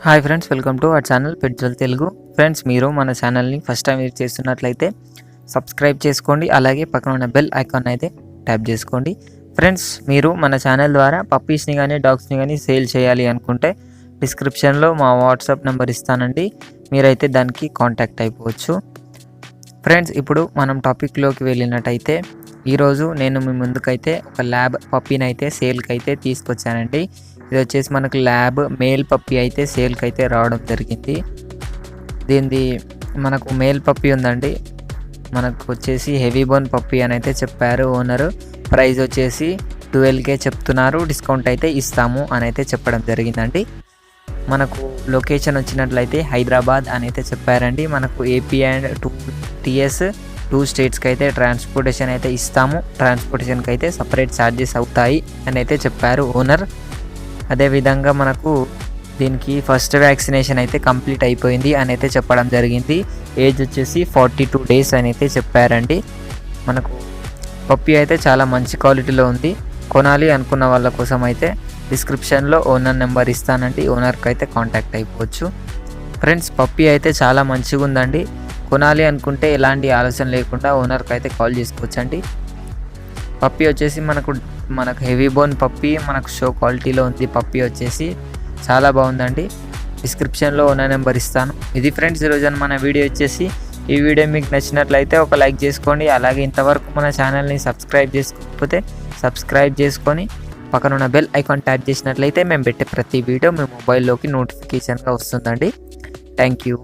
Hi friends, welcome to our channel పెట్జల్ Telugu. Friends, మీరు మన ఛానల్ని ఫస్ట్ టైం మీరు చేస్తున్నట్లయితే సబ్స్క్రైబ్ చేసుకోండి. అలాగే పక్కన ఉన్న బెల్ ఐకాన్ అయితే ట్యాప్ చేసుకోండి. ఫ్రెండ్స్, మీరు మన ఛానల్ ద్వారా పప్పీస్ని కానీ డాగ్స్ని కానీ సేల్ చేయాలి అనుకుంటే డిస్క్రిప్షన్లో మా వాట్సాప్ నెంబర్ ఇస్తానండి. మీరైతే దానికి కాంటాక్ట్ అయిపోవచ్చు. ఫ్రెండ్స్, ఇప్పుడు మనం టాపిక్లోకి వెళ్ళినట్టయితే ఈరోజు నేను మీ ముందుకైతే ఒక ల్యాబ్ పప్పీని అయితే సేల్కి అయితే తీసుకొచ్చానండి. ఇది వచ్చేసి మనకు ల్యాబ్ మేల్ పప్పీ అయితే సేల్కి అయితే రావడం జరిగింది. దీనిది మనకు మేల్ పప్పీ ఉందండి. మనకు వచ్చేసి హెవీ బోన్ పప్పీ అని అయితే చెప్పారు ఓనరు. ప్రైస్ వచ్చేసి 12K చెప్తున్నారు. డిస్కౌంట్ అయితే ఇస్తాము అని అయితే చెప్పడం జరిగిందండి. మనకు లొకేషన్ వచ్చినట్లయితే హైదరాబాద్ అని అయితే చెప్పారండి. మనకు ఏపీ అండ్ 2 స్టేట్స్కి అయితే ట్రాన్స్పోర్టేషన్ అయితే ఇస్తాము. ట్రాన్స్పోర్టేషన్కి అయితే సపరేట్ ఛార్జెస్ అవుతాయి అని అయితే చెప్పారు ఓనర్. అదేవిధంగా మనకు దీనికి ఫస్ట్ వ్యాక్సినేషన్ అయితే కంప్లీట్ అయిపోయింది అని అయితే చెప్పడం జరిగింది. ఏజ్ వచ్చేసి 42 డేస్ అని అయితే చెప్పారండి. మనకు పప్పీ అయితే చాలా మంచి క్వాలిటీలో ఉంది. కొనాలి అనుకున్న వాళ్ళ కోసం అయితే డిస్క్రిప్షన్లో ఓనర్ నెంబర్ ఇస్తానండి. ఓనర్కి అయితే కాంటాక్ట్ అయిపోవచ్చు. ఫ్రెండ్స్, పప్పీ అయితే చాలా మంచిగా ఉందండి. కొనాలి అనుకుంటే ఎలాంటి ఆలోచన లేకుండా ఓనర్కి అయితే కాల్ చేసుకోవచ్చండి. పప్పీ వచ్చేసి మనకు హెవీ బోన్ పప్పీ, మనకు షో క్వాలిటీలో ఉంది. పప్పీ వచ్చేసి చాలా బాగుందండి. డిస్క్రిప్షన్లో ఓనర్ నెంబర్ ఇస్తాను. ఇది ఫ్రెండ్స్ ఈరోజు మన వీడియో వచ్చేసి. ఈ వీడియో మీకు నచ్చినట్లయితే ఒక లైక్ చేసుకోండి. అలాగే ఇంతవరకు మన ఛానల్ని సబ్స్క్రైబ్ చేసుకోకపోతే సబ్స్క్రైబ్ చేసుకొని పక్కన ఉన్న బెల్ ఐకాన్ ట్యాప్ చేసినట్లయితే మేము పెట్టే ప్రతి వీడియో మీ మొబైల్లోకి నోటిఫికేషన్గా వస్తుందండి. Thank you.